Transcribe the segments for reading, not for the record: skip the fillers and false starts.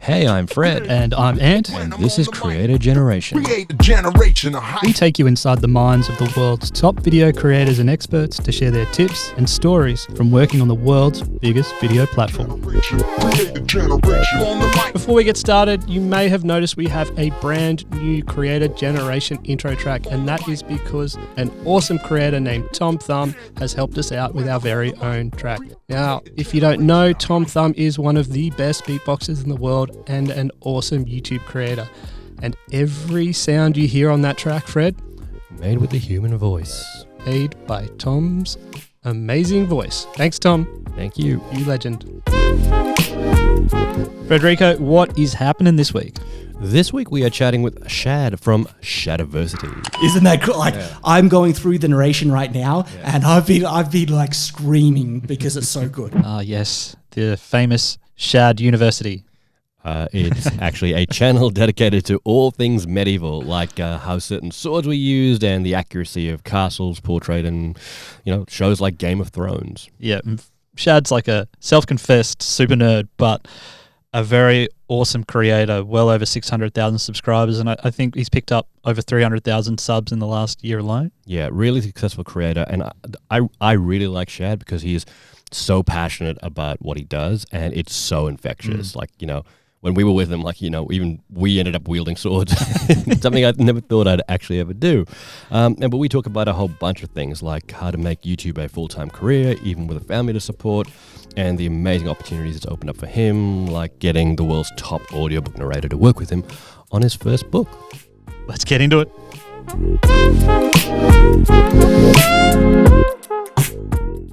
Hey, I'm Fred. And I'm Ant. And this is Creator Generation. We take you inside the minds of the world's top video creators and experts to share their tips and stories from working on the world's biggest video platform. Before we get started, you may have noticed we have a brand new Creator Generation intro track, and that is because an awesome creator named Tom Thumb has helped us out with our very own track. Now, if you don't know, Tom Thumb is one of the best beatboxers in the world and an awesome YouTube creator. And every sound you hear on that track, Fred, Made with the human voice. Made by Tom's amazing voice. Thanks, Tom. Thank you. You legend. Frederico, what is happening this week? This week we are chatting with Shad from Shadiversity. Isn't that cool? Like, yeah. I'm going through the narration right now, and I've been like screaming because it's so good. Ah, yes, the famous Shad University. It's actually a channel dedicated to all things medieval, like how certain swords were used and the accuracy of castles portrayed in, shows like Game of Thrones. Yeah, Shad's like a self-confessed super nerd, but a very awesome creator, well over 600,000 subscribers, and I think he's picked up over 300,000 subs in the last year alone. Yeah, really successful creator, and I really like Shad because he is so passionate about what he does, and it's so infectious. When we were with him, even we ended up wielding swords, something I never thought I'd actually ever do. But we talk about a whole bunch of things, like how to make YouTube a full-time career, even with a family to support, and the amazing opportunities it's opened up for him, like getting the world's top audiobook narrator to work with him on his first book. Let's get into it.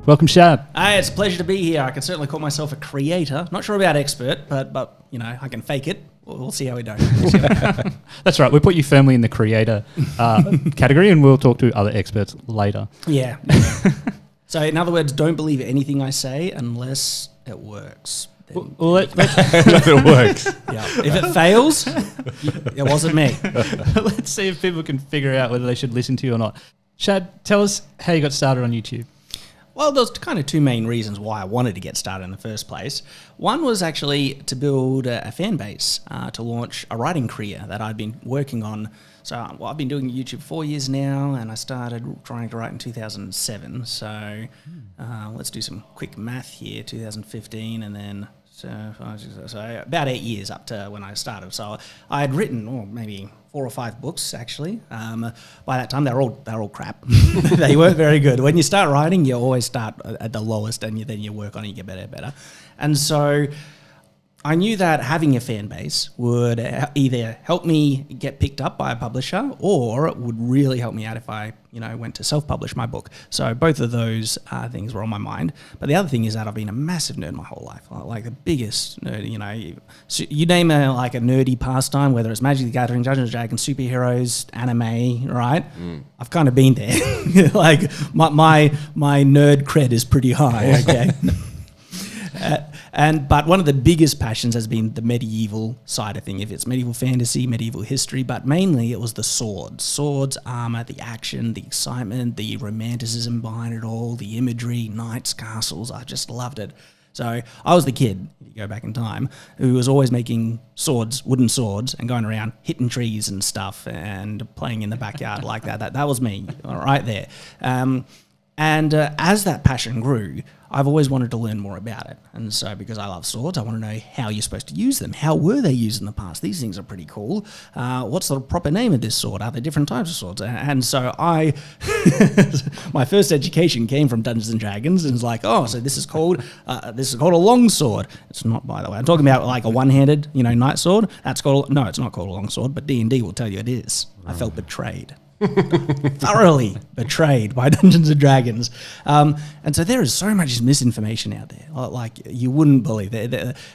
Welcome, Shad. Hey, it's a pleasure to be here. I can certainly call myself a creator. Not sure about expert, but I can fake it. We'll see how we do. That's right. We put you firmly in the creator category, and we'll talk to other experts later. Yeah. So, in other words, don't believe anything I say unless it works. If it works. Yeah. If it fails, it wasn't me. Let's see if people can figure out whether they should listen to you or not. Shad, tell us how you got started on YouTube. Well, there's kind of two main reasons why I wanted to get started in the first place. One was actually to build a fan base, to launch a writing career that I'd been working on. So I've been doing YouTube 4 years now, and I started trying to write in 2007. So let's do some quick math here, 2015, and then so about 8 years up to when I started. So I had written maybe 4 or 5 books actually. By that time, they're all crap. They weren't very good. When you start writing, you always start at the lowest, and then you work on it, you get better and better. And so I knew that having a fan base would either help me get picked up by a publisher, or it would really help me out if I, went to self-publish my book. So both of those things were on my mind. But the other thing is that I've been a massive nerd my whole life, like the biggest nerd. So you name a nerdy pastime, whether it's Magic the Gathering, Dungeons & Dragons, superheroes, anime, right? I've kind of been there. Like my nerd cred is pretty high. Okay. But one of the biggest passions has been the medieval side of thing. If it's medieval fantasy, medieval history, but mainly it was the swords, armor, the action, the excitement, the romanticism behind it all, the imagery, knights, castles. I just loved it. So I was the kid, if you go back in time, who was always making swords, wooden swords, and going around hitting trees and stuff and playing in the backyard like that. That was me right there. And as that passion grew, I've always wanted to learn more about it. And so because I love swords, I want to know how you're supposed to use them. How were they used in the past? These things are pretty cool. What's the proper name of this sword? Are there different types of swords? And so my first education came from Dungeons & Dragons, and it's like, so this is called a long sword. It's not, by the way. I'm talking about like a one-handed, knight sword. It's not called a long sword, but D&D will tell you it is. I felt betrayed. Thoroughly betrayed by Dungeons & Dragons. And so there is so much misinformation out there, like you wouldn't believe,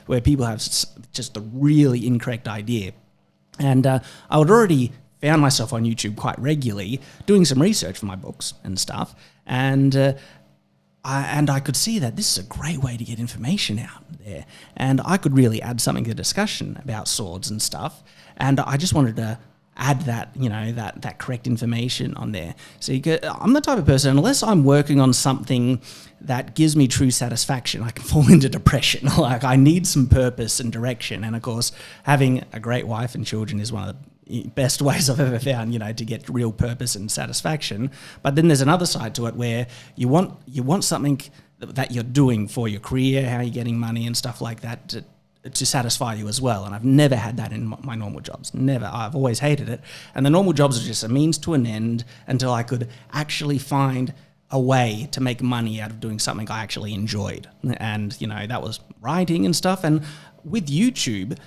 where people have just a really incorrect idea. And I would already found myself on YouTube quite regularly doing some research for my books and stuff, and I could see that this is a great way to get information out there, and I could really add something to the discussion about swords and stuff, and I just wanted to add that, that correct information on there. So I'm the type of person, unless I'm working on something that gives me true satisfaction, I can fall into depression. Like, I need some purpose and direction. And of course, having a great wife and children is one of the best ways I've ever found, to get real purpose and satisfaction. But then there's another side to it where you want something that you're doing for your career, how you're getting money and stuff like that, to satisfy you as well. And I've never had that in my normal jobs. Never. I've always hated it. And the normal jobs are just a means to an end until I could actually find a way to make money out of doing something I actually enjoyed. And, that was writing and stuff. And with YouTube,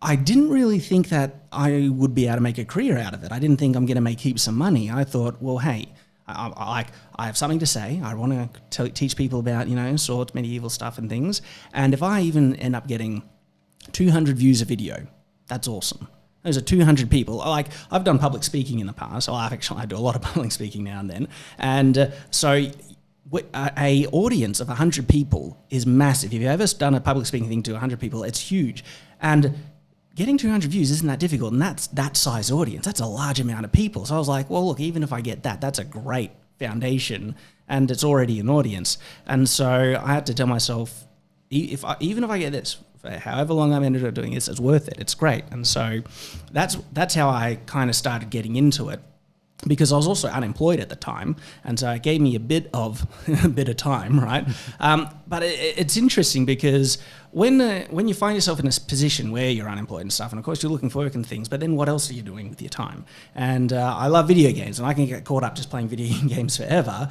I didn't really think that I would be able to make a career out of it. I didn't think I'm going to make heaps of money. I thought, well, hey, I have something to say. I want to teach people about, swords, medieval stuff and things. And if I even end up getting 200 views a video, that's awesome. Those are 200 people. Like, I've done public speaking in the past. Well, I do a lot of public speaking now and then. And so a audience of 100 people is massive. If you've ever done a public speaking thing to 100 people, it's huge. And getting 200 views isn't that difficult, and that's that size audience. That's a large amount of people. So I was like, well, look, even if I get that, that's a great foundation, and it's already an audience. And so I had to tell myself, even if I get this, for however long I'm ended up doing this, it's worth it. It's great. And so that's how I kind of started getting into it, because I was also unemployed at the time, and so it gave me a bit of time, right? But it's interesting because when you find yourself in a position where you're unemployed and stuff, and of course you're looking for work and things, but then what else are you doing with your time? And I love video games, and I can get caught up just playing video games forever.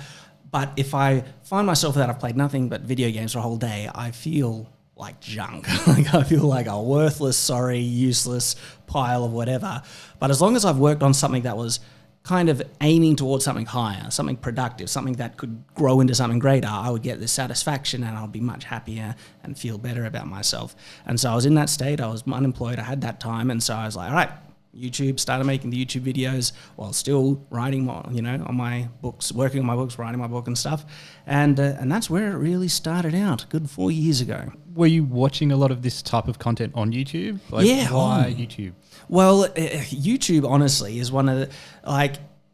But if I find myself that I've played nothing but video games for a whole day, I feel like junk. Like, I feel like a worthless, sorry, useless pile of whatever. But as long as I've worked on something that was kind of aiming towards something higher, something productive, something that could grow into something greater, I would get this satisfaction and I'll be much happier and feel better about myself. And so I was in that state, I was unemployed, I had that time, and so I was like, all right, YouTube, started making the YouTube videos while still writing, on my books, working on my books, writing my book and stuff. And that's where it really started out, good 4 years ago. Were you watching a lot of this type of content on YouTube? Yeah. Why YouTube? Well, YouTube, honestly, is one of the,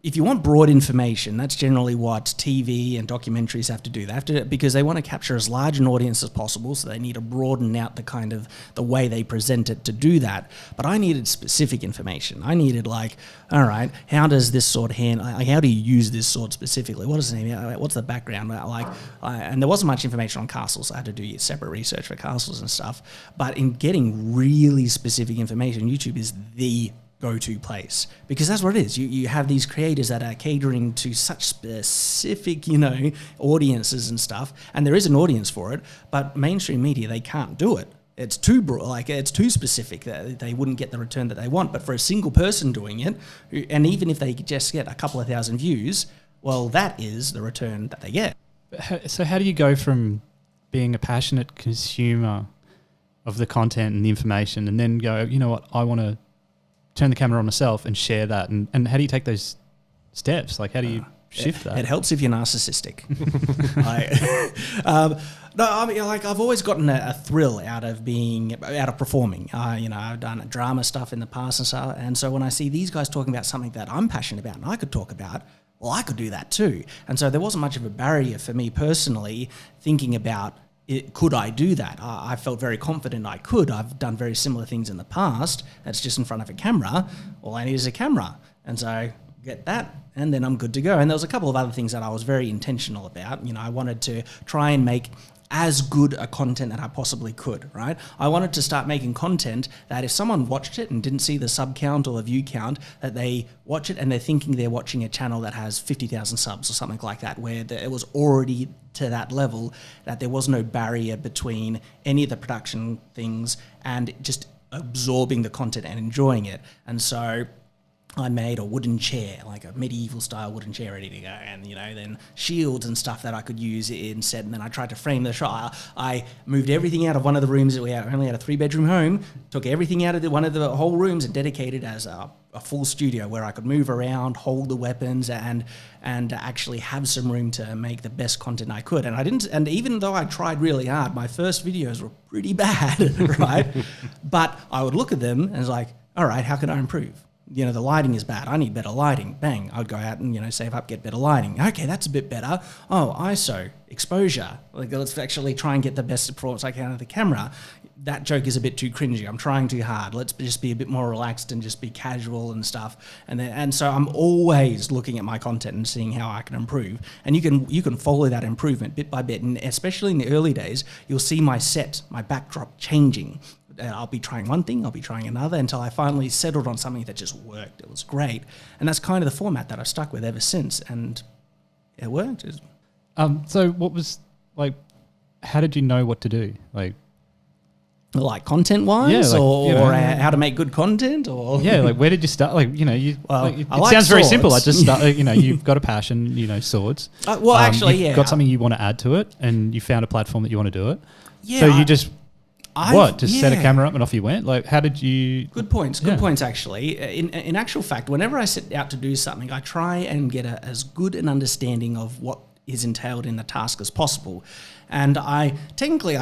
if you want broad information, that's generally what TV and documentaries have to do. They have to, because they want to capture as large an audience as possible, so they need to broaden out the way they present it to do that. But I needed specific information. I needed all right, how does this sword how do you use this sword specifically? What does it mean? What's the background? And there wasn't much information on castles. I had to do separate research for castles and stuff. But in getting really specific information, YouTube is the go-to place, because that's what it is. You have these creators that are catering to such specific, audiences and stuff, and there is an audience for it, but mainstream media, they can't do it. It's too broad, it's too specific that they wouldn't get the return that they want. But for a single person doing it, and even if they just get a couple of thousand views, well, that is the return that they get. So how do you go from being a passionate consumer of the content and the information, and then go, you know what, I want to turn the camera on myself and share that, and how do you take those steps? How do you shift that? It helps if you're narcissistic. I've always gotten a thrill out of performing. I've done drama stuff in the past and stuff, and so when I see these guys talking about something that I'm passionate about and I could talk about, well, I could do that too. And so there wasn't much of a barrier for me personally thinking about, could I do that? I felt very confident I could. I've done very similar things in the past. That's just in front of a camera. All I need is a camera. And so get that, and then I'm good to go. And there was a couple of other things that I was very intentional about. I wanted to try and make as good a content that I possibly could, right? I wanted to start making content that if someone watched it and didn't see the sub count or the view count, that they watch it and they're thinking they're watching a channel that has 50,000 subs or something like that, where it was already to that level, that there was no barrier between any of the production things and just absorbing the content and enjoying it. And so I made a wooden chair, like a medieval style wooden chair ready to go, and then shields and stuff that I could use in set. And then I tried to frame the shot. I moved everything out of one of the rooms that we only had a 3-bedroom home, took everything out of one of the whole rooms and dedicated as a full studio where I could move around, hold the weapons, and actually have some room to make the best content I could. And even though I tried really hard, my first videos were pretty bad, right? But I would look at them and it's like, all right, how can I improve? the lighting is bad. I need better lighting. Bang. I'd go out and, save up, get better lighting. Okay, that's a bit better. Oh, ISO, exposure. Like, let's actually try and get the best performance I can out of the camera. That joke is a bit too cringy. I'm trying too hard. Let's just be a bit more relaxed and just be casual and stuff. And so I'm always looking at my content and seeing how I can improve. And you can follow that improvement bit by bit. And especially in the early days, you'll see my backdrop changing. I'll be trying one thing, I'll be trying another until I finally settled on something that just worked. It was great. And that's kind of the format that I've stuck with ever since. And it worked. So what was, like, how did you know what to do? Like content-wise, or how to make good content, or where did you start? It like sounds very swords. simple. I just start. You've got a passion. Swords. You've got something you want to add to it, and you found a platform that you want to do it. Yeah. So you just set a camera up and off you went? Like, how did you? Good points. Good points. Actually, in actual fact, whenever I set out to do something, I try and get as good an understanding of what is entailed in the task as possible. And I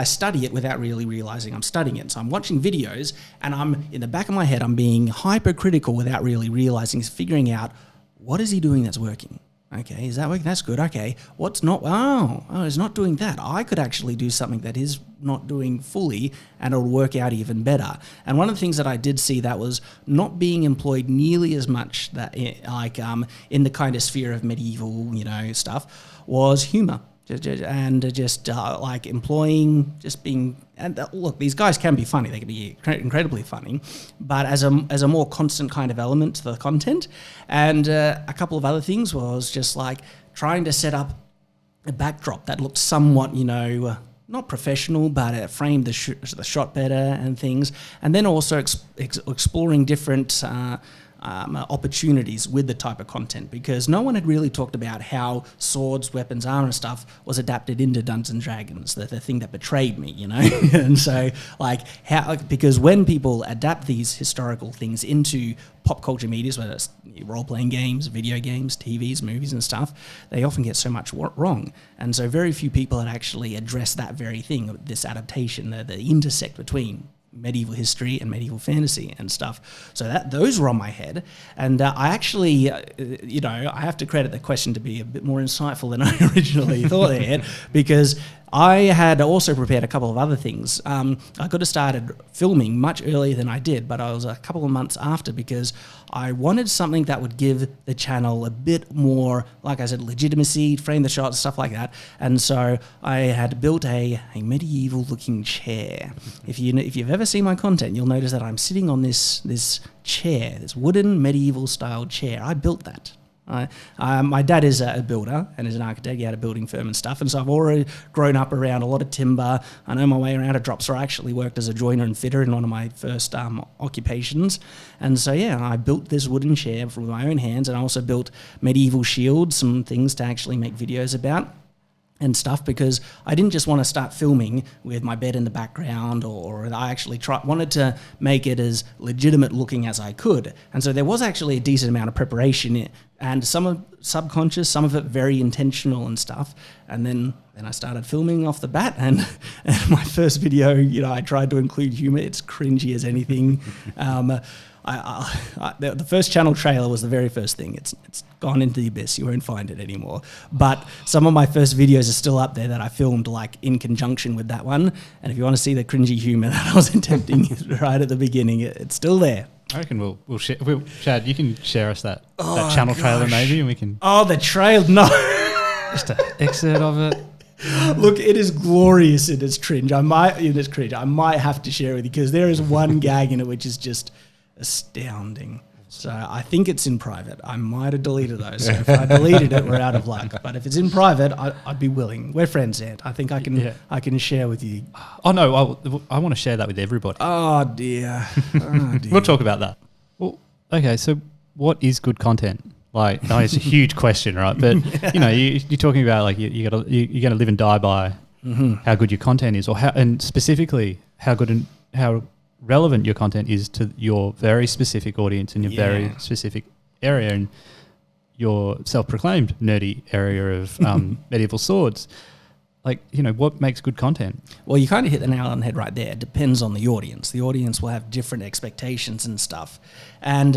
study it without really realizing I'm studying it. So I'm watching videos and I'm in the back of my head, I'm being hypercritical without really realizing, figuring out what is he doing that's working? Okay, is that working? That's good. Okay, what's not? Oh, it's not doing that. I could actually do something that is not doing fully and it'll work out even better. And one of the things that I did see that was not being employed nearly as much that in the kind of sphere of medieval, stuff was humor. Look, these guys can be funny. They can be incredibly funny, but as a more constant kind of element to the content. And a couple of other things was just like trying to set up a backdrop that looked somewhat, not professional, but it framed the shot better and things. And then also exploring different opportunities with the type of content, because no one had really talked about how swords, weapons, armor and stuff was adapted into Dungeons and Dragons, the thing that betrayed me, And so because when people adapt these historical things into pop culture medias, whether it's role-playing games, video games, TVs, movies and stuff, they often get so much wrong. And so very few people had actually addressed that very thing, this adaptation, the intersect between medieval history and medieval fantasy and stuff. So those were on my head. And I actually, I have to credit the question to be a bit more insightful than I originally thought they had, because I had also prepared a couple of other things. I could have started filming much earlier than I did, but I was a couple of months after, because I wanted something that would give the channel a bit more, like I said, legitimacy, frame the shots, stuff like that. And so I had built a medieval-looking chair. If you've ever seen my content, you'll notice that I'm sitting on this chair, this wooden medieval-style chair. I built that. My dad is a builder and is an architect. He had a building firm and stuff, and so I've already grown up around a lot of timber. I know my way around a drop store. I actually worked as a joiner and fitter in one of my first occupations, and so I built this wooden chair with my own hands, and I also built medieval shields, some things to actually make videos about and stuff, because I didn't just want to start filming with my bed in the background, or I actually wanted to make it as legitimate looking as I could. And so there was actually a decent amount of preparation, and some of subconscious, some of it very intentional and stuff. And then I started filming off the bat, and my first video, I tried to include humor. It's cringy as anything. The first channel trailer was the very first thing. It's gone into the abyss. You won't find it anymore. But some of my first videos are still up there that I filmed in conjunction with that one. And if you want to see the cringy humor that I was attempting right at the beginning, it's still there. I reckon we'll share. Shad, you can share us that channel trailer maybe, and we can. Oh, the trailer! No, just an excerpt of it. Look, it is glorious in its cringe. I might have to share it with you, because there is one gag in it which is just astounding. So I think it's in private. I might have deleted those. So if I deleted it, we're out of luck. But if it's in private, I'd be willing. We're friends, Ant. I think I can share with you. Oh no, I want to share that with everybody. Oh dear. We'll talk about that. Well, okay. So what is good content? It's a huge question, right? But you're talking about you're going to live and die by how good your content is, and specifically how good and how relevant your content is to your very specific audience in your very specific area, and your self-proclaimed nerdy area of medieval swords. like, what makes good content? Well, you kind of hit the nail on the head right there. It depends on the audience. The audience will have different expectations and stuff. And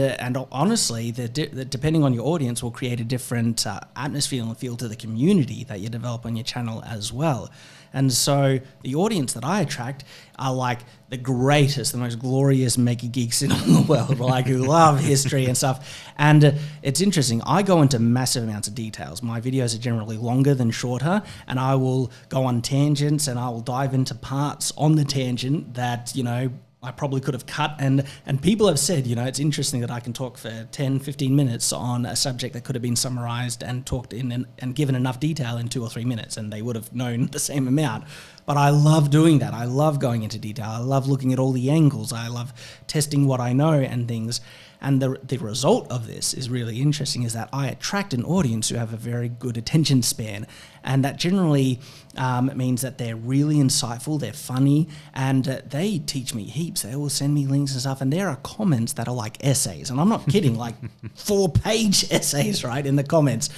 honestly, depending on your audience will create a different atmosphere and feel to the community that you develop on your channel as well. And so the audience that I attract are like the greatest, the most glorious mega geeks in the world, like who love history and stuff. And it's interesting. I go into massive amounts of details. My videos are generally longer than shorter, and I will go on tangents and I will dive into parts on the tangent that, I probably could have cut, and people have said, it's interesting that I can talk for 10, 15 minutes on a subject that could have been summarized and talked in and given enough detail in 2 or 3 minutes, and they would have known the same amount. But I love doing that. I love going into detail. I love looking at all the angles. I love testing what I know and things. And the result of this is really interesting, is that I attract an audience who have a very good attention span. And that generally means that they're really insightful, they're funny, and they teach me heaps. They will send me links and stuff. And there are comments that are like essays. And I'm not kidding, like 4-page essays, right, in the comments.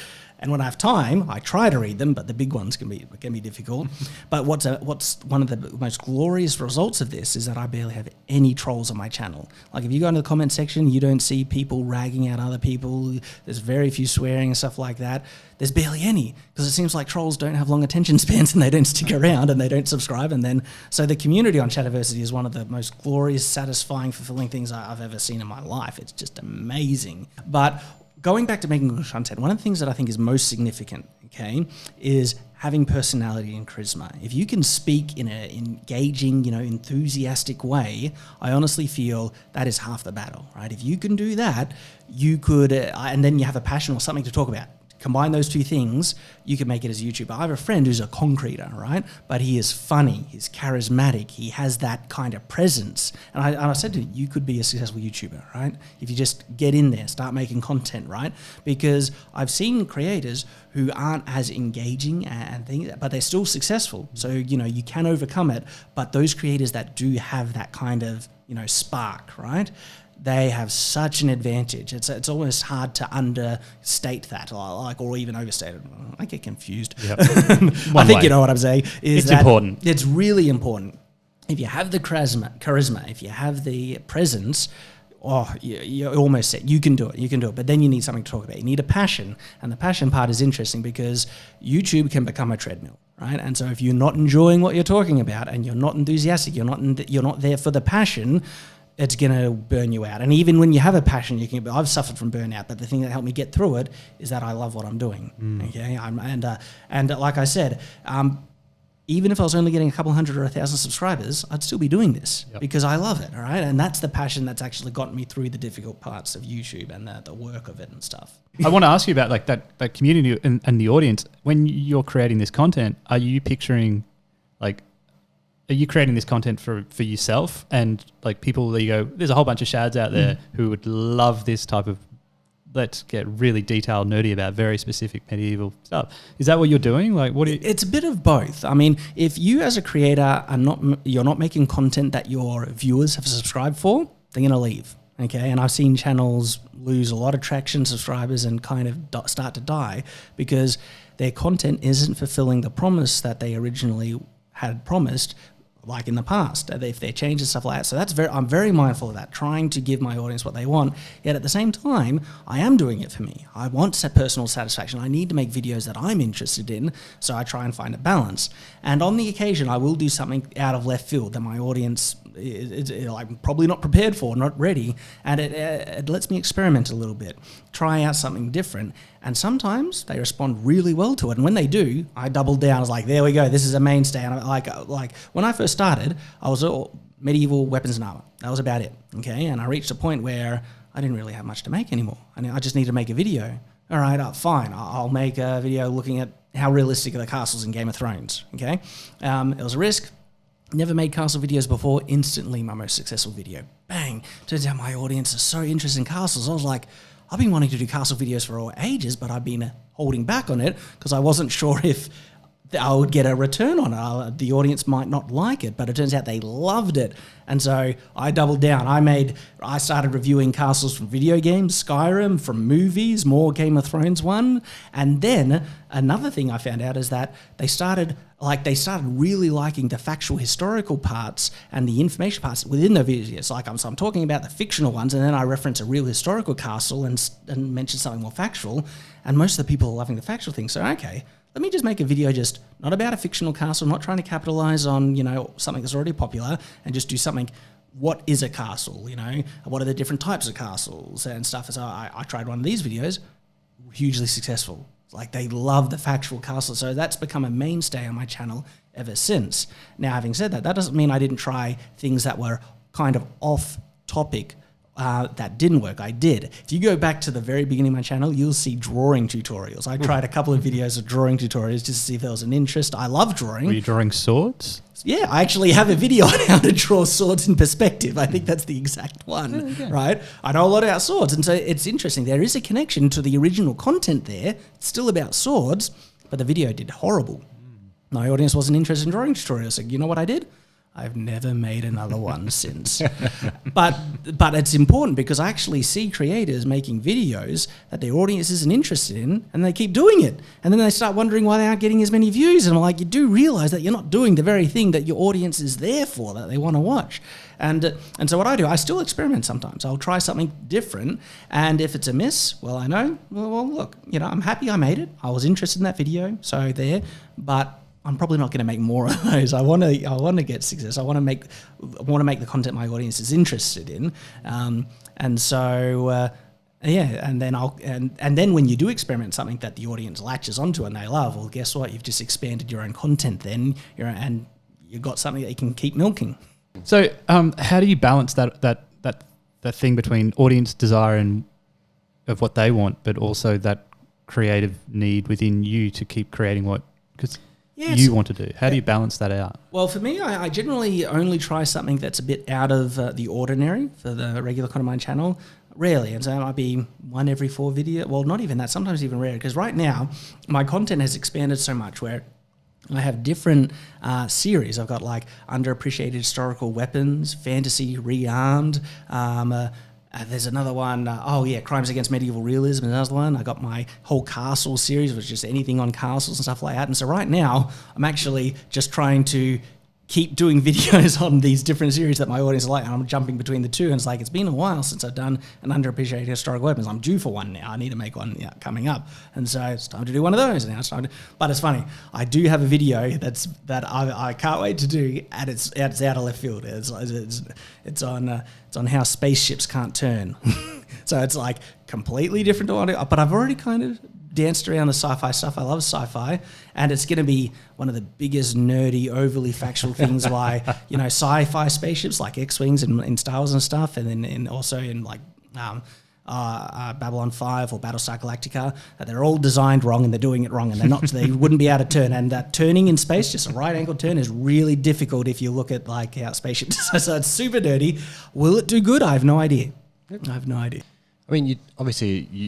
And when I have time, I try to read them, but the big ones can be difficult. But what's one of the most glorious results of this is that I barely have any trolls on my channel. Like if you go into the comment section, you don't see people ragging out other people. There's very few swearing and stuff like that. There's barely any, because it seems like trolls don't have long attention spans and they don't stick around and they don't subscribe. And then, so the community on Shadiversity is one of the most glorious, satisfying, fulfilling things I've ever seen in my life. It's just amazing. But going back to making good content, one of the things that I think is most significant, okay, is having personality and charisma. If you can speak in an engaging, enthusiastic way, I honestly feel that is half the battle, right? If you can do that, you could, and then you have a passion or something to talk about. Combine those two things, you can make it as a YouTuber. I have a friend who's a concreter, right? But he is funny, he's charismatic, he has that kind of presence. And I said to him, you could be a successful YouTuber, right? If you just get in there, start making content, right? Because I've seen creators who aren't as engaging and things, but they're still successful. So, you can overcome it. But those creators that do have that kind of, spark, right? They have such an advantage. It's almost hard to understate that, or even overstate it. I get confused. Yep. I think you know what I'm saying. It's important. It's really important. If you have the charisma, if you have the presence, you're almost set. You can do it. But then you need something to talk about. You need a passion. And the passion part is interesting because YouTube can become a treadmill, right? And so if you're not enjoying what you're talking about and you're not enthusiastic, you're not there for the passion, it's going to burn you out. And even when you have a passion, I've suffered from burnout, but the thing that helped me get through it is that I love what I'm doing. Okay. And like I said, even if I was only getting a couple hundred or 1,000 subscribers, I'd still be doing this because I love it. All right. And that's the passion that's actually gotten me through the difficult parts of YouTube and the work of it and stuff. I want to ask you about like that community and the audience. When you're creating this content, are you picturing are you creating this content for yourself and like people that you go, there's a whole bunch of Shads out there who would love this type of, let's get really detailed, nerdy about very specific medieval stuff. Is that what you're doing? Like, what? It's a bit of both. I mean, if you as a creator you're not making content that your viewers have subscribed for, they're going to leave. Okay, and I've seen channels lose a lot of traction, subscribers, and kind of start to die because their content isn't fulfilling the promise that they originally had promised, like in the past, if they're changing stuff like that. So I'm very mindful of that, trying to give my audience what they want. Yet at the same time, I am doing it for me. I want personal satisfaction. I need to make videos that I'm interested in, so I try and find a balance. And on the occasion, I will do something out of left field that my audience is like probably not prepared for, not ready, and it lets me experiment a little bit, try out something different. And sometimes they respond really well to it. And when they do, I double down. I was like, there we go. This is a mainstay. And like when I first started, I was all medieval weapons and armor. That was about it. Okay. And I reached a point where I didn't really have much to make anymore. I just need to make a video. All right, fine. I'll make a video looking at how realistic are the castles in Game of Thrones. Okay. It was a risk. Never made castle videos before. Instantly my most successful video. Bang. Turns out my audience is so interested in castles. I was like, I've been wanting to do castle videos for ages, but I've been holding back on it because I wasn't sure if I would get a return on it. The audience might not like it, but it turns out they loved it. And so I doubled down. I started reviewing castles from video games, Skyrim, from movies, more Game of Thrones one. And then another thing I found out is that they started like they started really liking the factual historical parts and the information parts within the videos. Like I'm talking about the fictional ones, and then I reference a real historical castle and mention something more factual, and most of the people are loving the factual thing. So, okay, let me just make a video just not about a fictional castle, not trying to capitalize on, something that's already popular, and just do something, what is a castle, what are the different types of castles and stuff. So I tried one of these videos, hugely successful. Like they love the factual castle. So that's become a mainstay on my channel ever since. Now, having said that, that doesn't mean I didn't try things that were kind of off topic that didn't work. I did. If you go back to the very beginning of my channel, you'll see drawing tutorials. I tried a couple of videos of drawing tutorials just to see if there was an interest. I love drawing. Were you drawing swords? Yeah, I actually have a video on how to draw swords in perspective. I think that's the exact one, right? I know a lot about swords, and so it's interesting. There is a connection to the original content there. It's still about swords, but the video did horrible. My audience wasn't interested in drawing tutorials. So you know what I did? I've never made another one since. But it's important because I actually see creators making videos that their audience isn't interested in, and they keep doing it. And then they start wondering why they aren't getting as many views. And I'm like, you do realize that you're not doing the very thing that your audience is there for, that they want to watch. And so what I do, I still experiment sometimes. I'll try something different. And if it's a miss, well, I know, well, look, I'm happy I made it. I was interested in that video, so there. But I'm probably not going to make more of those. I want to get success. I want to make the content my audience is interested in, and so and then when you do experiment something that the audience latches onto and they love, well, guess what? You've just expanded your own content. Then and you've got something that you can keep milking. So, how do you balance that thing between audience desire and of what they want, but also that creative need within you to keep creating what you want to do? How do you balance that out? Well, for me, I generally only try something that's a bit out of the ordinary for the regular content on my channel. Rarely, and so it might be one every 4 videos. Well, not even that. Sometimes even rarer, because right now my content has expanded so much where I have different series. I've got like underappreciated historical weapons, fantasy rearmed. There's another one, Crimes Against Medieval Realism, another one. I got my whole castle series, which is just anything on castles and stuff like that. And so right now, I'm actually just trying to keep doing videos on these different series that my audience like, and I'm jumping between the two, and it's like, it's been a while since I've done an underappreciated historical weapons. I'm due for one now. I need to make one coming up, and so it's time to do one of those now. But it's funny, I do have a video that I can't wait to do, and it's out of left field. It's on how spaceships can't turn. So it's like completely different to what but I've already kind of danced around the sci-fi stuff. I love sci-fi, and it's going to be one of the biggest nerdy, overly factual things why, sci-fi spaceships like X-Wings in Star Wars and stuff, and then also in like Babylon 5 or Battlestar Galactica, that they're all designed wrong and they're doing it wrong, and they wouldn't be able to turn. And that turning in space, just a right angle turn, is really difficult if you look at like how spaceships. So it's super nerdy. Will it do good? I have no idea. I have no idea. I mean, you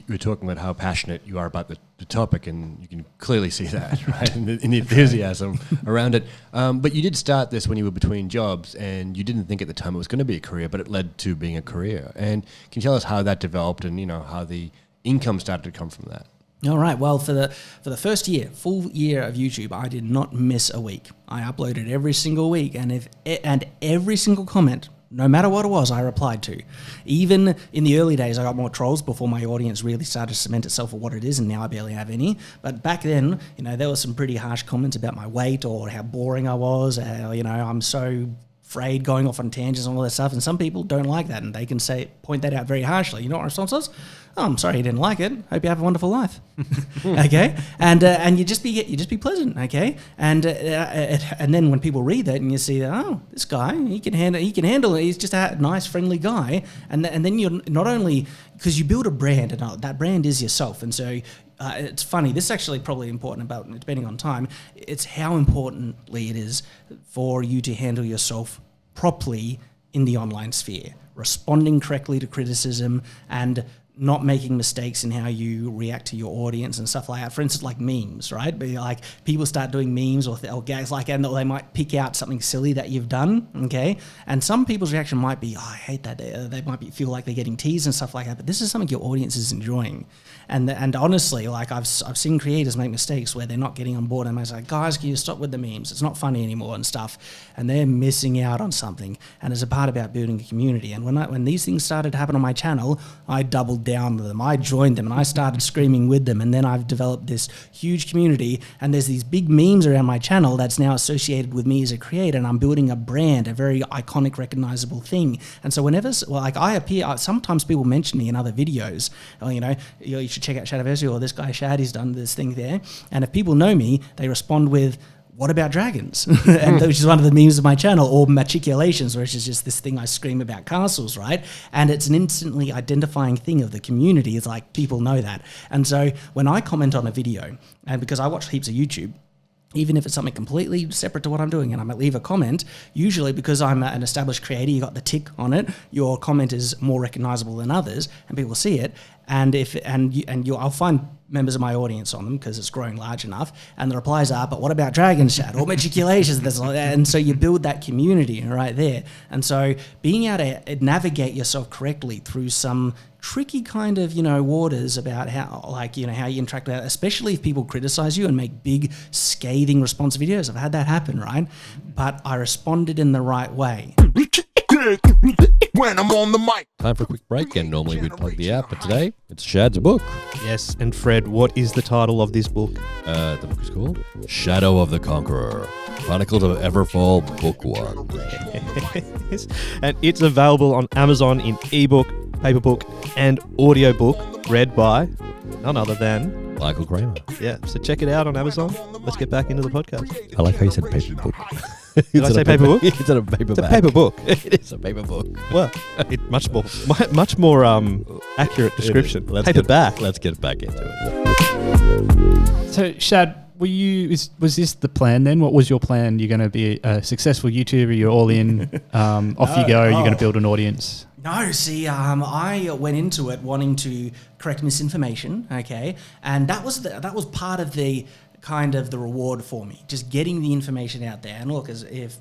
were talking about how passionate you are about the topic, and you can clearly see that, right, in the enthusiasm around it. But you did start this when you were between jobs, and you didn't think at the time it was going to be a career, but it led to being a career. And can you tell us how that developed, and how the income started to come from that? All right. Well, for the first full year of YouTube, I did not miss a week. I uploaded every single week, and every single comment, no matter what it was, I replied to. Even in the early days, I got more trolls before my audience really started to cement itself for what it is, and now I barely have any. But back then, there were some pretty harsh comments about my weight or how boring I was. I'm so afraid going off on tangents and all that stuff, and some people don't like that, and they can point that out very harshly. You know what my response was? Oh, I'm sorry you didn't like it. Hope you have a wonderful life. Okay, and you just be pleasant. Okay, and then when people read that and you see that, oh, this guy he can handle it. He's just a nice, friendly guy, and then you're not only, because you build a brand, and that brand is yourself, and so. It's funny, this is actually probably important about, depending on time, it's how importantly it is for you to handle yourself properly in the online sphere, responding correctly to criticism, and not making mistakes in how you react to your audience and stuff like that. For instance, like memes, right? But like people start doing memes or gags like, and they might pick out something silly that you've done, okay? And some people's reaction might be, oh, I hate that. They might feel like they're getting teased and stuff like that. But this is something your audience is enjoying. And honestly, like I've seen creators make mistakes where they're not getting on board, and they're like, guys, can you stop with the memes? It's not funny anymore and stuff. And they're missing out on something. And it's a part about building a community. And when these things started to happen on my channel, I doubled down with them. I joined them and I started screaming with them. And then I've developed this huge community, and there's these big memes around my channel that's now associated with me as a creator, and I'm building a brand, a very iconic, recognizable thing. And so whenever, like I appear, sometimes people mention me in other videos, you should check out Shadiversity, or this guy Shad, he's done this thing there. And if people know me, they respond with, what about dragons? And which is one of the memes of my channel, or matriculations, which is just this thing I scream about castles, right? And it's an instantly identifying thing of the community. It's like people know that. And so when I comment on a video, and because I watch heaps of YouTube, even if it's something completely separate to what I'm doing, and I might leave a comment, usually because I'm an established creator, you got the tick on it, your comment is more recognizable than others, and people see it. And I'll find members of my audience on them because it's growing large enough, and the replies are, but what about dragons, Shad, or matriculations? And so you build that community right there. And so being able to navigate yourself correctly through some tricky kind of, waters about how you interact with that, especially if people criticize you and make big scathing response videos. I've had that happen, right? But I responded in the right way. When I'm on the mic. Time for a quick break, and normally we'd plug the app, but today it's Shad's book. Yes, and Fred, what is the title of this book? The book is called Shadow of the Conqueror, Chronicles of Everfall, Book 1. Yes. And it's available on Amazon in ebook, paperbook, and audiobook, read by none other than Michael Kramer. Yeah, so check it out on Amazon. Let's get back into the podcast. I like how you said paper book. Did I say paper book? It's a paper It's a bag. paper book. It is a paper book. Well, much more accurate description. Paperback. Let's get back into it. So, Shad, was this the plan then? What was your plan? You're going to be a successful YouTuber. You're all in. Off you go. You're going to build an audience. No, see, I went into it wanting to correct misinformation, okay, and that was part of the kind of the reward for me, just getting the information out there. And look, as if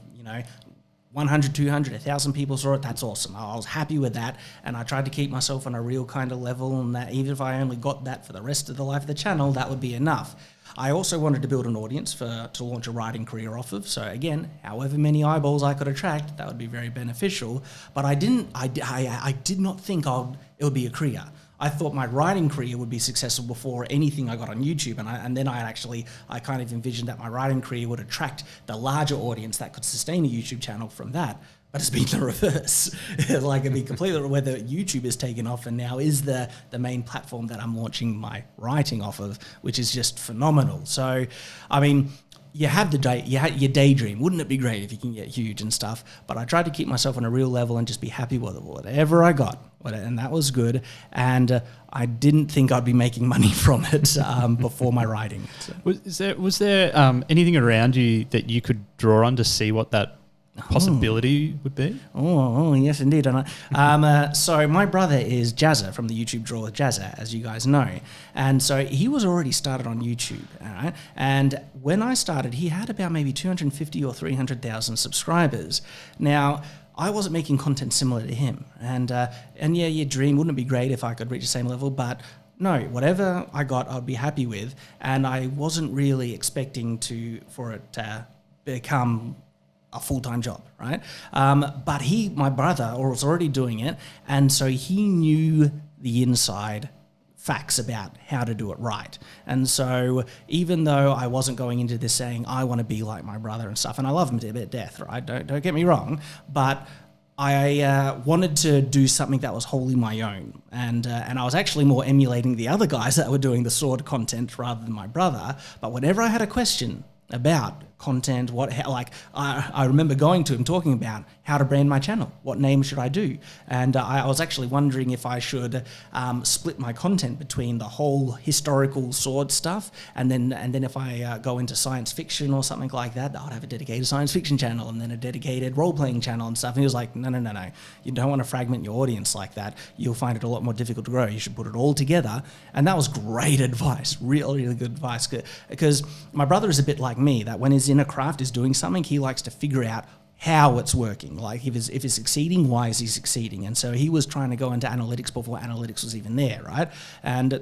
100, 200, 1,000 people saw it, that's awesome. I was happy with that, and I tried to keep myself on a real kind of level, and that even if I only got that for the rest of the life of the channel, that would be enough. I also wanted to build an audience to launch a writing career off of. So again, however many eyeballs I could attract, that would be very beneficial. But I did not think it would be a career. I thought my writing career would be successful before anything I got on YouTube, and then I kind of envisioned that my writing career would attract the larger audience that could sustain a YouTube channel from that. But it's been the reverse. Like it'd be completely whether YouTube is taken off and now is the main platform that I'm launching my writing off of, which is just phenomenal. So, I mean, you have your daydream. Wouldn't it be great if you can get huge and stuff? But I tried to keep myself on a real level and just be happy with whatever I got. And that was good. And I didn't think I'd be making money from it before my writing. So. Was there anything around you that you could draw on to see what that possibility would be? Oh, yes, indeed. So my brother is Jazza from the YouTube drawer Jazza, as you guys know. And so he was already started on YouTube. All right? And when I started, he had about maybe 250 or 300,000 subscribers. Now, I wasn't making content similar to him. And yeah, your dream, wouldn't it be great if I could reach the same level? But no, whatever I got, I'd be happy with. And I wasn't really expecting for it to become a full-time job, right? But my brother, was already doing it, and so he knew the inside facts about how to do it right. And so even though I wasn't going into this saying, I want to be like my brother and stuff, and I love him to death, right? Don't get me wrong, but I wanted to do something that was wholly my own. And I was actually more emulating the other guys that were doing the sword content rather than my brother. But whenever I had a question about content, I remember going to him talking about how to brand my channel, what name should I do, and I was actually wondering if I should split my content between the whole historical sword stuff, and then if I go into science fiction or something like that, I'd have a dedicated science fiction channel and then a dedicated role-playing channel and stuff. And he was like, no, you don't want to fragment your audience like that. You'll find it a lot more difficult to grow. You should put it all together. And that was great advice, really, really good advice, because my brother is a bit like me, that when he's in a craft, is doing something, he likes to figure out how it's working. Like if it's succeeding, why is he succeeding? And so he was trying to go into analytics before analytics was even there, right? And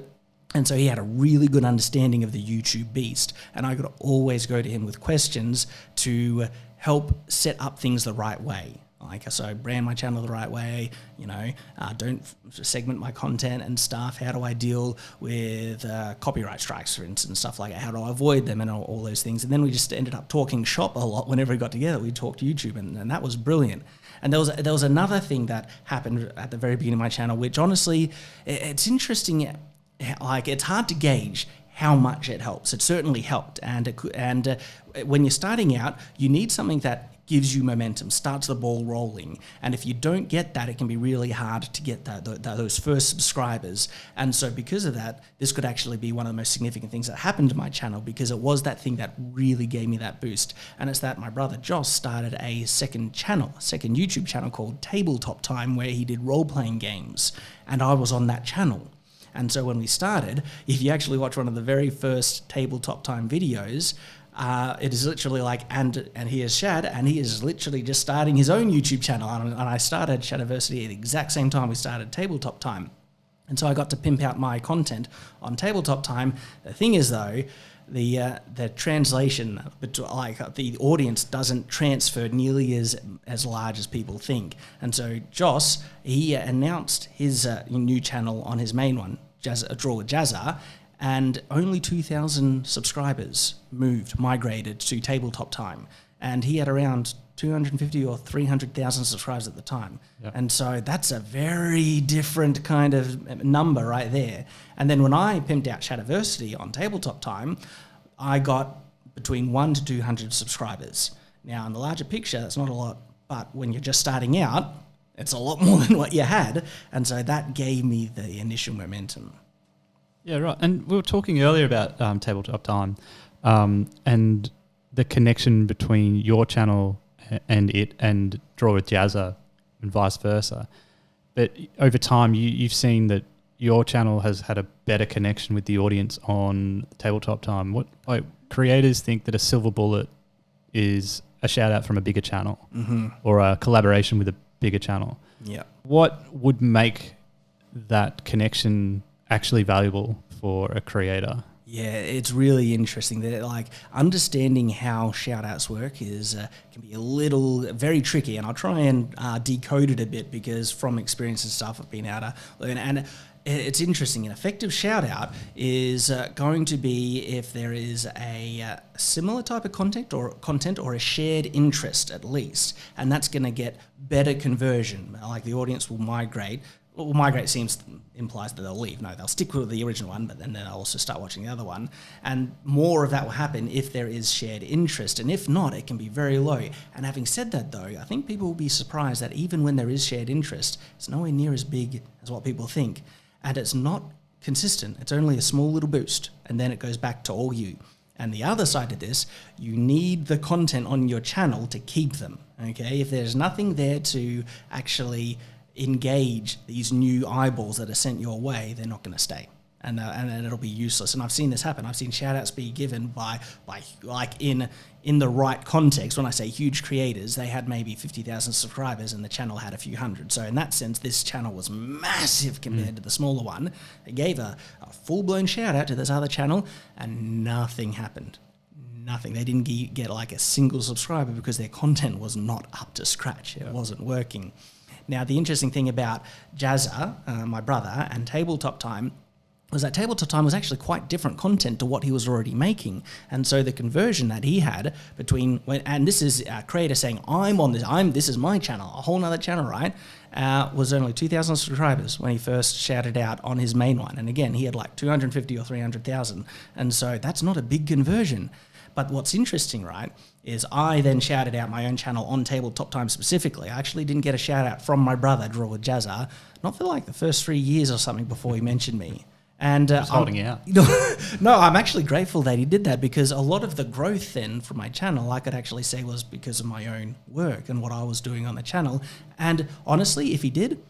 so he had a really good understanding of the YouTube beast. And I could always go to him with questions to help set up things the right way. Like, so brand my channel the right way, don't segment my content and stuff. How do I deal with copyright strikes, for instance, stuff like that? How do I avoid them and all those things? And then we just ended up talking shop a lot. Whenever we got together, we talked YouTube, and that was brilliant. And there was another thing that happened at the very beginning of my channel, which honestly, it's interesting. Like, it's hard to gauge how much it helps. It certainly helped. And when you're starting out, you need something that gives you momentum, starts the ball rolling. And if you don't get that, it can be really hard to get those first subscribers. And so because of that, this could actually be one of the most significant things that happened to my channel, because it was that thing that really gave me that boost. And it's that my brother Josh started a second YouTube channel called Tabletop Time, where he did role-playing games. And I was on that channel. And so when we started, if you actually watch one of the very first Tabletop Time videos, it is literally like, and here's Shad, and he is literally just starting his own YouTube channel. And I started Shadiversity at the exact same time we started Tabletop Time. And so I got to pimp out my content on Tabletop Time. The thing is, though, the translation, like the audience doesn't transfer nearly as large as people think. And so Joss, he announced his new channel on his main one, Draw with Jazza, and only 2,000 subscribers migrated to Tabletop Time. And he had around 250 or 300,000 subscribers at the time. Yep. And so that's a very different kind of number right there. And then when I pimped out Shadiversity on Tabletop Time, I got between 1 to 200 subscribers. Now, in the larger picture, that's not a lot, but when you're just starting out, it's a lot more than what you had. And so that gave me the initial momentum. Yeah, right. And we were talking earlier about Tabletop Time and the connection between your channel and it and Draw with Jazza and vice versa. But over time, you've seen that your channel has had a better connection with the audience on Tabletop Time. What creators think that a silver bullet is a shout out from a bigger channel or a collaboration with a bigger channel. Yeah. What would make that connection actually valuable for a creator? Yeah, it's really interesting that like understanding how shout-outs work can be very tricky, and I'll try and decode it a bit because from experience and stuff I've been able to learn. And it's interesting. An effective shout-out is going to be if there is a similar type of content or a shared interest at least, and that's going to get better conversion. Like the audience will migrate. Well, migrate implies that they'll leave. No, they'll stick with the original one, but then they'll also start watching the other one. And more of that will happen if there is shared interest. And if not, it can be very low. And having said that, though, I think people will be surprised that even when there is shared interest, it's nowhere near as big as what people think. And it's not consistent. It's only a small little boost. And then it goes back to all you. And the other side of this, you need the content on your channel to keep them. Okay? If there's nothing there to actually engage these new eyeballs that are sent your way, they're not going to stay, and it'll be useless. And I've seen this happen. I've seen shout-outs be given by like in the right context. When I say huge creators, they had maybe 50,000 subscribers and the channel had a few hundred. So in that sense, this channel was massive compared to the smaller one. They gave a full-blown shout-out to this other channel and nothing happened. Nothing. They didn't get like a single subscriber because their content was not up to scratch. It wasn't working. Now, the interesting thing about Jazza, my brother, and Tabletop Time was that Tabletop Time was actually quite different content to what he was already making. And so the conversion that he had and this is a creator saying, this is my channel, a whole nother channel, right? Was only 2,000 subscribers when he first shouted out on his main one. And again, he had like 250 or 300,000. And so that's not a big conversion. But what's interesting, right, is I then shouted out my own channel on Tabletop Time specifically. I actually didn't get a shout out from my brother, Draw with Jazza, not for like the first 3 years or something before he mentioned me. And Just holding you out. No, I'm actually grateful that he did that, because a lot of the growth then from my channel, I could actually say was because of my own work and what I was doing on the channel. And honestly, if he did,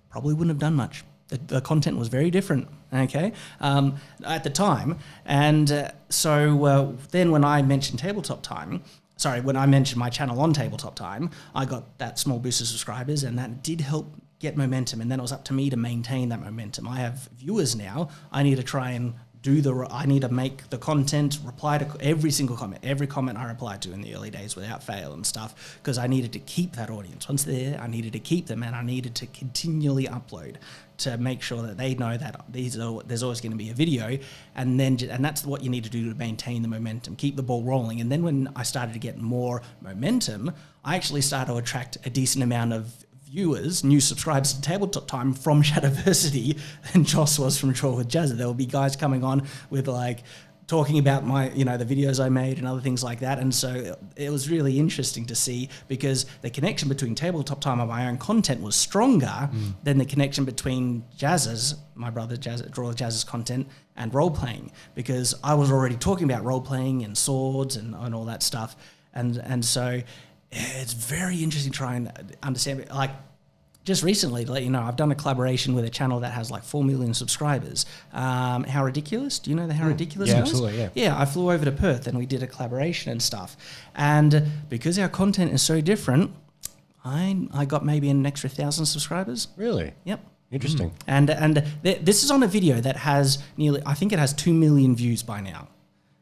probably wouldn't have done much. The content was very different, okay, at the time. And so then when I mentioned when I mentioned my channel on Tabletop Time, I got that small boost of subscribers, and that did help get momentum. And then it was up to me to maintain that momentum. I have viewers now. I need to try and I need to make the content, reply to every single comment. Every comment I replied to in the early days without fail and stuff, because I needed to keep that audience. Once they're there, I needed to keep them, and I needed to continually upload to make sure that they know that there's always going to be a video, and that's what you need to do to maintain the momentum, keep the ball rolling. And then when I started to get more momentum, I actually started to attract a decent amount of viewers, new subscribers to Tabletop Time from Shadiversity than Joss was from Draw with Jazza. There will be guys coming on with like talking about my, the videos I made and other things like that. And so it was really interesting to see, because the connection between Tabletop Time and my own content was stronger than the connection between my brother Draw with Jazza's content and role playing, because I was already talking about role playing and swords and all that stuff. And so it's very interesting to try and understand. Like, just recently, to let you know, I've done a collaboration with a channel that has like 4 million subscribers. How Ridiculous? Do you know the How Ridiculous guys? Absolutely, yeah. Yeah, I flew over to Perth and we did a collaboration and stuff. And because our content is so different, I got maybe an extra 1,000 subscribers. Really? Yep. Interesting. And this is on a video that has I think it has 2 million views by now.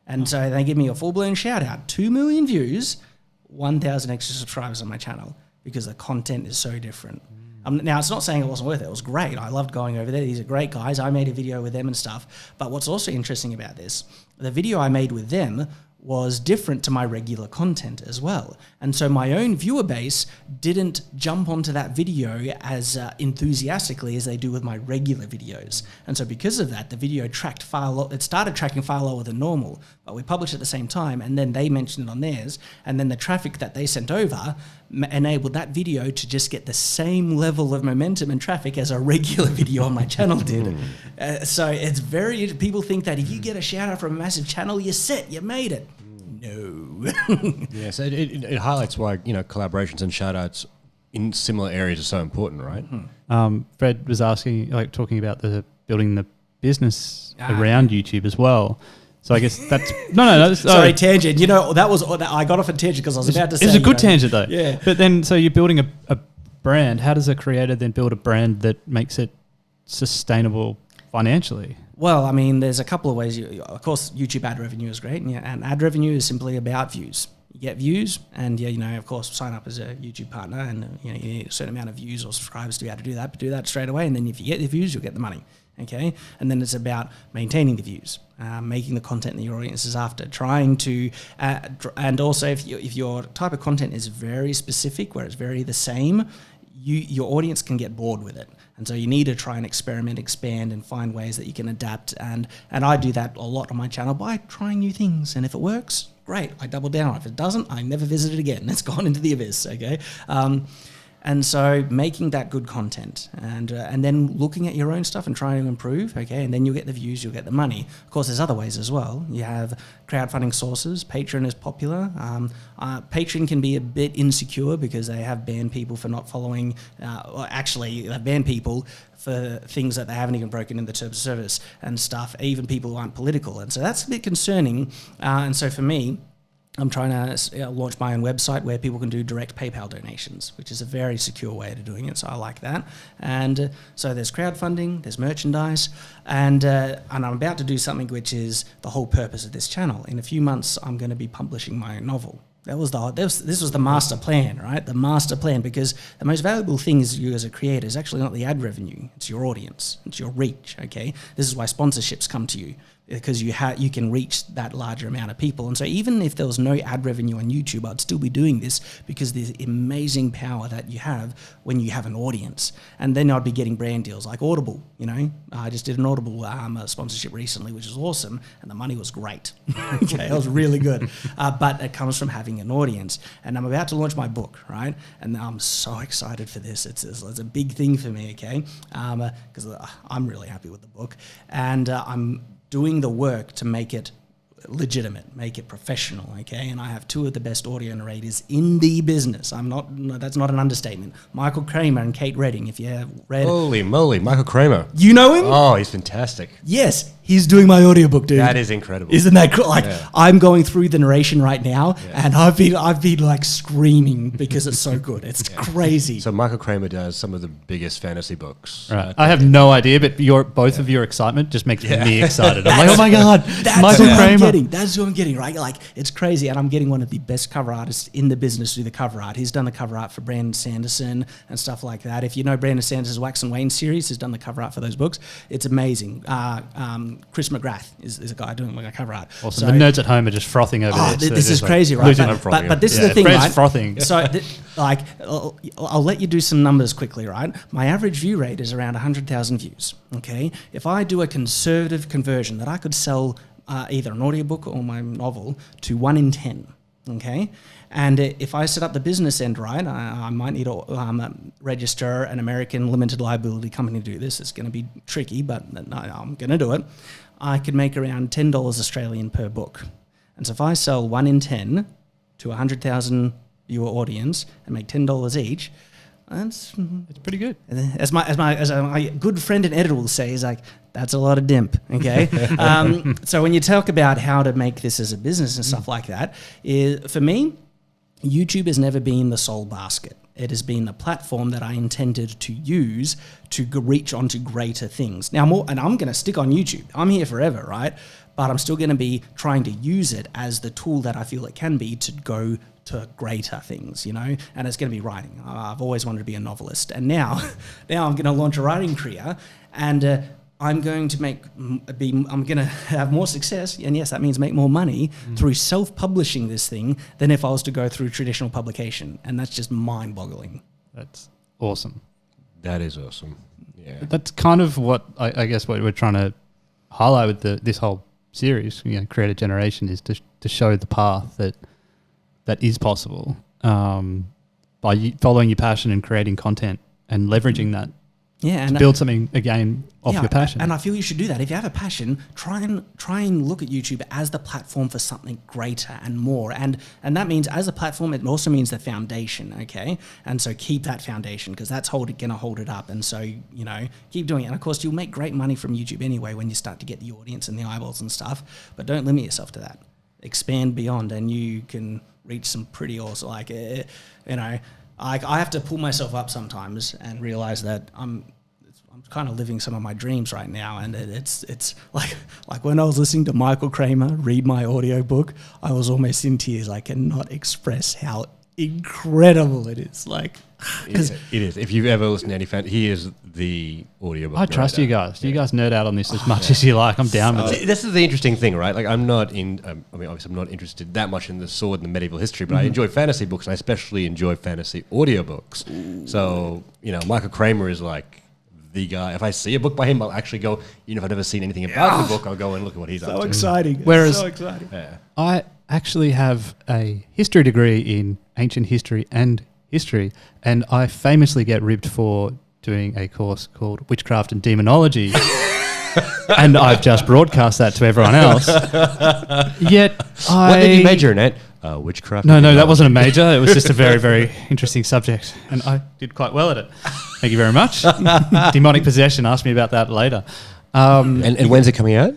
And so they give me a full-blown shout-out. 2 million views, 1,000 extra subscribers on my channel, because the content is so different. Now, it's not saying it wasn't worth it. It was great. I loved going over there. These are great guys. I made a video with them and stuff. But what's also interesting about this, the video I made with them was different to my regular content as well. And so my own viewer base didn't jump onto that video as enthusiastically as they do with my regular videos. And so because of that, the video tracked it started tracking far lower than normal, but we published at the same time, and then they mentioned it on theirs, and then the traffic that they sent over enabled that video to just get the same level of momentum and traffic as a regular video on my channel did. So it's people think that if you get a shout out from a massive channel, you're set, you made it. No. Yeah, so it highlights why, collaborations and shout-outs in similar areas are so important, right? Fred was asking, talking about building the business around YouTube as well. So I guess that's no. Sorry, tangent. I got off a tangent because I was about to say. It was a good tangent though. Yeah. But then, so you're building a brand. How does a creator then build a brand that makes it sustainable financially? Well, I mean, there's a couple of ways. Of course, YouTube ad revenue is great, and ad revenue is simply about views. You get views, and of course, sign up as a YouTube partner, and you need a certain amount of views or subscribers to be able to do that. But do that straight away, and then if you get the views, you'll get the money. Okay, and then it's about maintaining the views, making the content that your audience is after, trying to, and also if your type of content is very specific, where it's very the same, your audience can get bored with it. And so you need to try and experiment, expand, and find ways that you can adapt. And I do that a lot on my channel by trying new things. And if it works, great, I double down. If it doesn't, I never visit it again. It's gone into the abyss, okay? And so making that good content and then looking at your own stuff and trying to improve, okay? And then you'll get the views, you'll get the money. Of course, there's other ways as well. You have crowdfunding sources. Patreon is popular. Patreon can be a bit insecure because they have banned people for not following, they've banned people for things that they haven't even broken in the terms of service and stuff, even people who aren't political. And so that's a bit concerning. And so for me, I'm trying to launch my own website where people can do direct PayPal donations, which is a very secure way of doing it, so I like that. And so there's crowdfunding, there's merchandise, and I'm about to do something which is the whole purpose of this channel. In a few months, I'm going to be publishing my own novel. This was the master plan, right? The master plan, because the most valuable thing is you as a creator is actually not the ad revenue, it's your audience, it's your reach, okay? This is why sponsorships come to you. because you can reach that larger amount of people. And so even if there was no ad revenue on YouTube, I'd still be doing this because there's amazing power that you have when you have an audience. And then I'd be getting brand deals like Audible. I just did an Audible sponsorship recently, which was awesome, and the money was great. Okay, it was really good. But it comes from having an audience. And I'm about to launch my book, right? And I'm so excited for this. It's a big thing for me, okay? Because I'm really happy with the book. And I'm doing the work to make it legitimate, make it professional, okay? And I have two of the best audio narrators in the business. That's not an understatement. Michael Kramer and Kate Redding, if you have read. Holy moly, Michael Kramer. You know him? Oh, he's fantastic. Yes, he's doing my audiobook, dude. That is incredible. Isn't that cool? I'm going through the narration right now, and I've been like screaming because it's so good. It's crazy. So Michael Kramer does some of the biggest fantasy books. Right. I have no idea, but both of your excitement just makes me excited. I'm like, oh my God, that's Michael Kramer. That's what I'm getting, right? Like, it's crazy. And I'm getting one of the best cover artists in the business to do the cover art. He's done the cover art for Brandon Sanderson and stuff like that. If you know Brandon Sanderson's Wax and Wayne series, he's done the cover art for those books. It's amazing. Chris McGrath is a guy doing the cover art. Awesome. The nerds at home are just frothing over this. This is crazy, right? But this is the thing, Fred's right? frothing. So, I'll let you do some numbers quickly, right? My average view rate is around 100,000 views, okay? If I do a conservative conversion that I could sell either an audiobook or my novel to 1 in 10, okay? And if I set up the business end right, I might need to register an American limited liability company to do this. It's going to be tricky, but I'm going to do it. I could make around $10 Australian per book. And so if I sell 1 in 10 to 100,000 viewer audience and make $10 each, it's pretty good. As my good friend and editor will say, is like, that's a lot of dimp, okay? So when you talk about how to make this as a business and stuff like that, for me, YouTube has never been the sole basket. It has been the platform that I intended to use to reach onto greater things. Now, and I'm going to stick on YouTube. I'm here forever, right? But I'm still going to be trying to use it as the tool that I feel it can be to go to greater things, and it's going to be writing. I've always wanted to be a novelist, and now I'm going to launch a writing career, and I'm going to have more success, and yes, that means make more money through self-publishing this thing than if I was to go through traditional publication, and that's just mind-boggling. That's awesome. That is awesome. Yeah, that's kind of what I guess what we're trying to highlight with this whole series, Creator Generation, is to show the path that is possible by following your passion and creating content and leveraging that. Yeah, to build something again off your passion. And I feel you should do that. If you have a passion, try and look at YouTube as the platform for something greater and more. And that means as a platform, it also means the foundation, okay? And so keep that foundation because that's going to hold it up. And so, keep doing it. And of course, you'll make great money from YouTube anyway when you start to get the audience and the eyeballs and stuff. But don't limit yourself to that. Expand beyond and you can reach some pretty awesome, I have to pull myself up sometimes and realize that I'm kind of living some of my dreams right now, and it's like when I was listening to Michael Kramer read my audiobook, I was almost in tears. I cannot express how incredible it is. Like, it is. If you've ever listened to any fan, he is the audiobook. I trust you guys. You guys nerd out on this as much as you like. I'm down with it. This is the interesting thing, right? Like, I'm not obviously I'm not interested that much in the sword and the medieval history, but I enjoy fantasy books, and I especially enjoy fantasy audiobooks. Ooh. So, Michael Kramer is like the guy. If I see a book by him, I'll actually go, if I've never seen anything about the book, I'll go and look at what he's up to. Exciting. Whereas so exciting. I actually have a history degree in ancient history and I famously get ribbed for doing a course called Witchcraft and Demonology. And I've just broadcast that to everyone else. Yet What did you major in it? Witchcraft. No, that wasn't a major. It was just a very, very interesting subject. And I did quite well at it. Thank you very much. Demonic possession. Ask me about that later. And when's it coming out?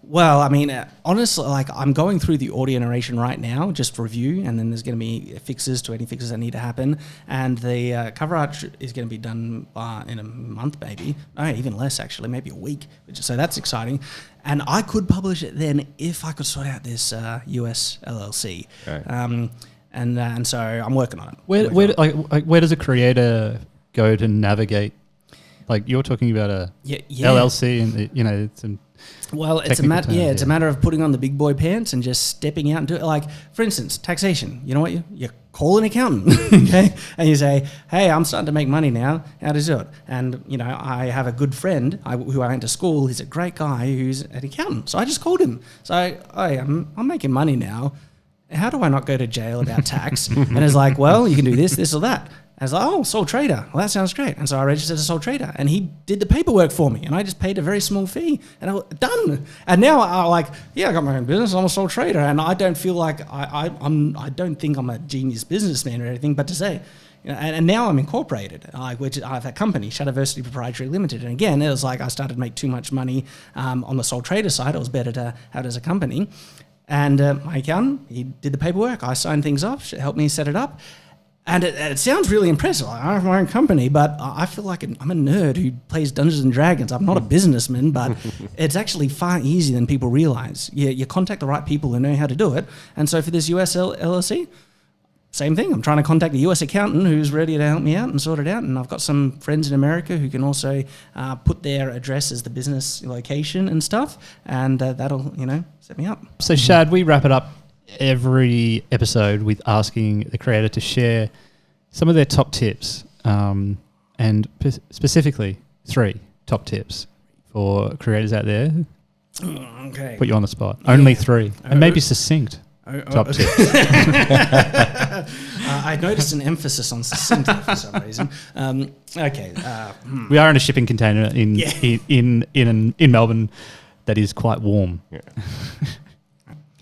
Well, I mean, honestly, I'm going through the audio narration right now, just review, and then there's going to be fixes to any fixes that need to happen. And the cover art is going to be done in a month, maybe. No, even less, actually, maybe a week. So that's exciting. And I could publish it then if I could sort out this US LLC. Right. And so I'm working on it. Where does a creator go to navigate? Like, you're talking about a LLC, and Well, it's a Technical matter. terms, Yeah, it's a yeah. matter of putting on the big boy pants and just stepping out and do it. Like, for instance, taxation. You know what? You call an accountant, okay, and you say, "Hey, I'm starting to make money now. How to do it?" And you know, I have a good friend who I went to school. He's a great guy who's an accountant. So I just called him. So, hey, I'm making money now. How do I not go to jail about tax? And it's like, well, you can do this, this, or that. I was like, oh, sole trader. Well, that sounds great. And so I registered as a sole trader, and he did the paperwork for me, and I just paid a very small fee, and I was done. And now I got my own business. I'm a sole trader, and I don't feel like I don't think I'm a genius businessman or anything, but to say, you know, and now I'm incorporated, which I have a company, Shadiversity Proprietary Limited. And again, it was like I started to make too much money on the sole trader side. It was better to have it as a company. And my accountant, he did the paperwork. I signed things off, helped me set it up. And it sounds really impressive. I have my own company, but I feel like I'm a nerd who plays Dungeons and Dragons. I'm not a businessman, but it's actually far easier than people realize. You contact the right people who know how to do it. And so for this US LLC, same thing. I'm trying to contact the US accountant who's ready to help me out and sort it out. And I've got some friends in America who can also put their address as the business location and stuff. And that'll, set me up. So, Shad, we wrap it up every episode with asking the creator to share some of their top tips, and specifically 3 top tips for creators out there. Okay. Put you on the spot. Only 3. And maybe succinct top tips. I noticed an emphasis on succinct for some reason. We are in a shipping container in Melbourne that is quite warm. Yeah.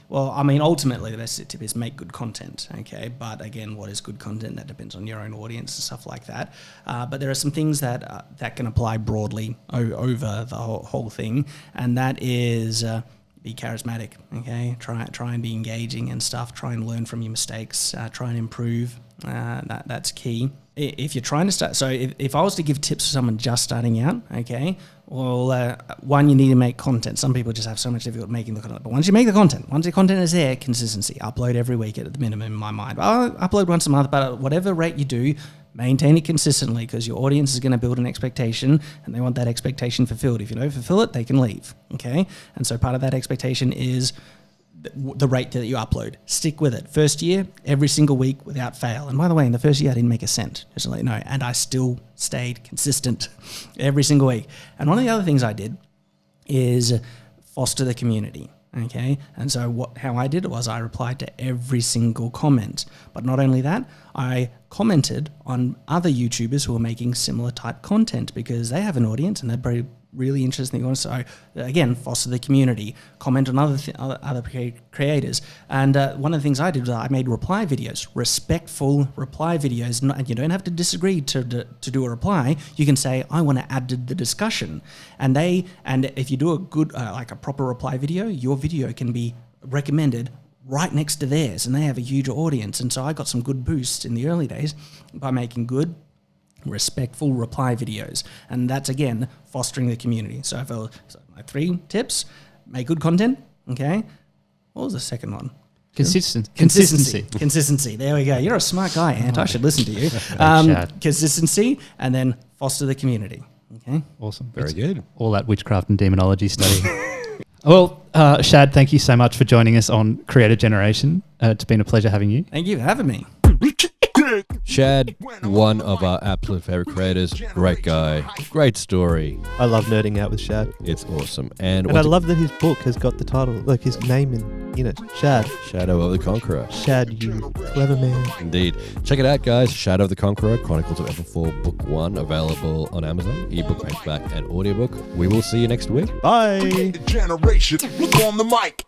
Well, I mean, ultimately, the best tip is make good content, okay? But again, what is good content? That depends on your own audience and stuff like that. But there are some things that can apply broadly over the whole thing, and that is be charismatic, okay? Try and be engaging and stuff. Try and learn from your mistakes. Try and improve. That's key. If you're trying to start, so if I was to give tips for someone just starting out, okay, well, one, you need to make content. Some people just have so much difficulty making the content. But once you make the content, once your content is there, consistency. Upload every week at the minimum in my mind. I'll upload once a month, but at whatever rate you do, maintain it consistently because your audience is going to build an expectation and they want that expectation fulfilled. If you don't fulfill it, they can leave, okay? And so part of that expectation is the rate that you upload. Stick with it. First year, every single week without fail. And by the way, in the first year, I didn't make a cent, just to let you know. And I still stayed consistent every single week. And one of the other things I did is foster the community. Okay, and so how I did it was I replied to every single comment. But not only that, I commented on other YouTubers who are making similar type content because they have an audience and they're very really interesting. So again, foster the community, comment on other creators. And one of the things I did was I made reply videos, respectful reply videos. And you don't have to disagree to do a reply. You can say, I want to add to the discussion. And if you do a good, like a proper reply video, your video can be recommended right next to theirs, and they have a huge audience. And so I got some good boosts in the early days by making good, respectful reply videos. And that's, again, fostering the community. So my 3 tips: make good content, okay? What was the second one? Consistency. There we go. You're a smart guy, Ant. I should listen to you. Consistency, and then foster the community. Okay. Awesome. Very good. All that witchcraft and demonology study. Well, Shad, thank you so much for joining us on Creator Generation. It's been a pleasure having you. Thank you for having me. Shad, one of our absolute favorite creators, great guy, great story. I love nerding out with Shad. It's awesome. And I love that his book has got the title, like his name in it, Shad. Shadow of the Conqueror. Shad, you clever man. Indeed. Check it out, guys. Shadow of the Conqueror, Chronicles of Everfall, Book 1, available on Amazon, ebook, paperback, and audiobook. We will see you next week. Bye. Generation on the mic.